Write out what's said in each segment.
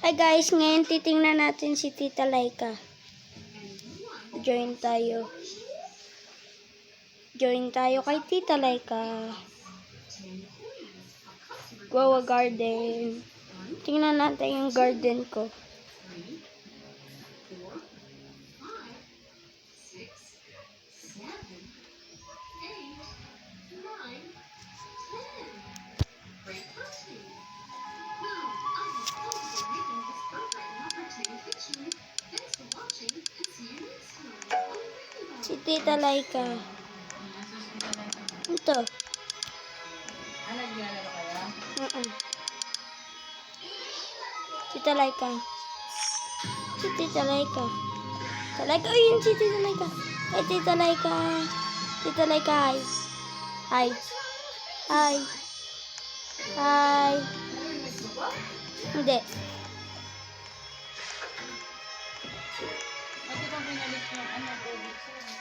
Hi guys, ngayon titingnan natin si Tita Laika. Join tayo. Join tayo kay Tita Laika. Grow a garden. Tingnan natin yung garden ko. Si Tita Laika. Ito. Naglalaro kaya? Tita Laika. Si Tita Laika. Tita Laika. Uy, yun si Tita Laika. Hey, Tita Laika. Tita Laika, hi. Hi. Hi. Hi. Hindi. Bakit ang pinalik yung tubig sa'yo?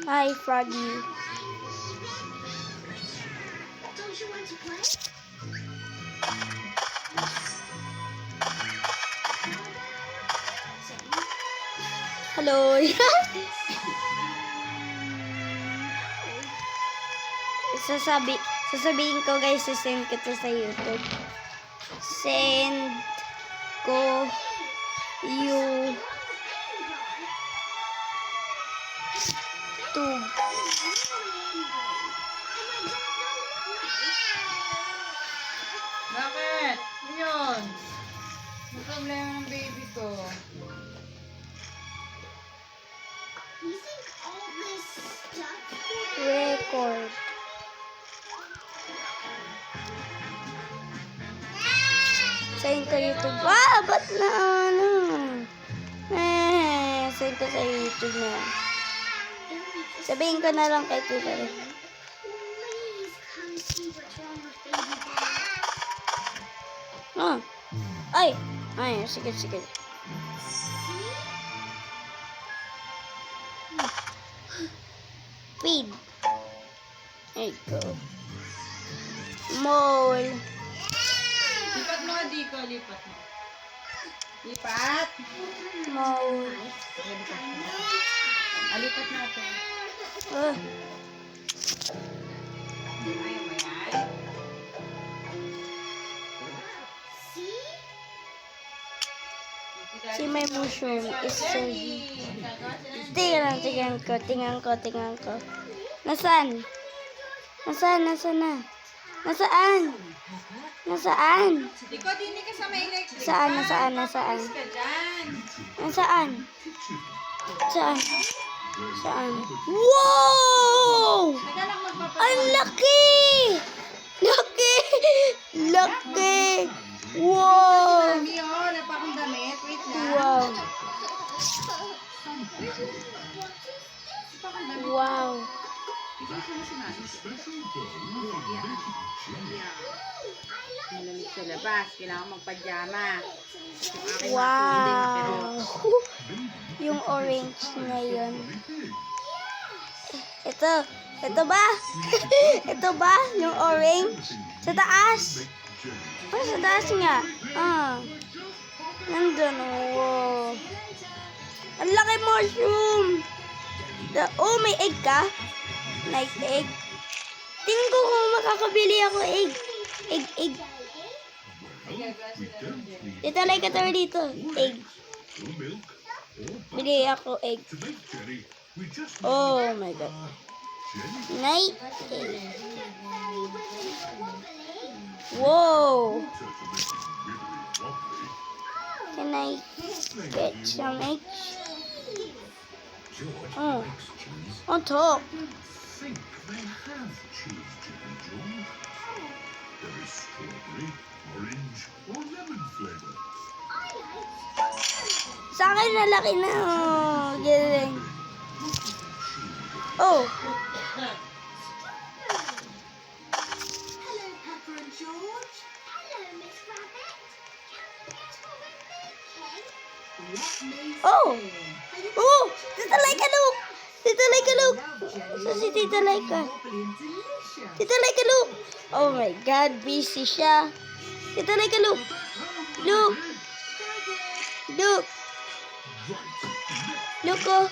Hi, Froggy. Don't you want to play? Hello. Sasabihin ko guys, send ko to sa YouTube. Send ko YouTube. Bakit? Ano yun? May problema ng baby ko. You think all this stuff? Record. Send ko YouTube. Ba't na ano? Send ko sa YouTube na. Sabihin ko na lang kay Tita Laika. Please come see what's wrong with baby boy. Ah. Ay. Sige. Feed. There you go. Mole. Lipat mo, Adiko. Lipat mo. Lipat. Mole. Lipat mo. Alipat natin. Ah. Ayaw mo yan? See? Si my mushroom is so Tingnan ko. Nasaan? Nasaan? Diko, din ka sa may electric. Nasaan? Papalis ka dyan. Saan? Wow! Teka lang magpapalis. Ang laki! Laki! Wow! Mami, wala pa akong damit. Wait lang. Wow! Pa akong damit. Wow! Ikaw sa si Mami. Malamig sa labas. Kailangan magpajama. Yung aking Wow! Yung orange na yun. Ito ba? Ito ba? Yung orange? Sa taas? Sa taas nga. Nandun. Wow. Ang laki mushroom. Oh, may egg ka? Nice egg. Tingnan ko kung makakabili ako egg. Egg. Ito like ito dito. Egg. Bili ako egg. Oh my god. Night egg. Whoa. Can I get some eggs? On top. Think they have cheese jelly, George. There is strawberry, orange, or lemon flavor. Sa akin na laki na. Oh, galing. Oh. Hello, Pepper and George. Hello, Miss Rabbit. Can we get some eggs, okay? Oh. Oh. Tita Laika, look. So, si Tita Laika. Tita Laika, look. Oh my God, busy siya. Tita Laika, look. Look! Look! Look, oh!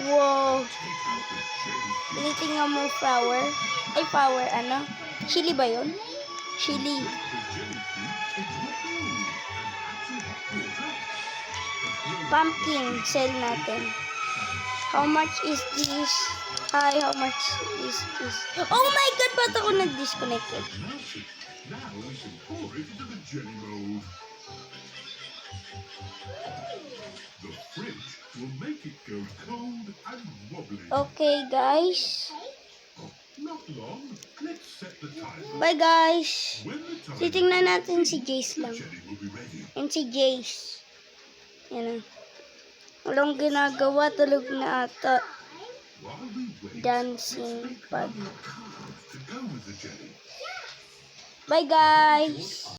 Wow! Tinitingnan mo flower? Ay, flower, ano? Chili ba yun? Chili. Pumpkin, sell natin. How much is this? Hi, how much is this? Oh my God! Ba't ako nag-disconnected? Now we can pour it into the jelly mold. The fridge will make it go cold and wobbly. Okay, guys. Not long. Let's set the timer. Bye, guys. When the timer Titingnan natin si Jace the lang. jelly will be ready. And si Jace. Yan na. Walang ginagawa. Tulog na ata. While we wait, Dancing pag. to go with the jelly. Bye, guys.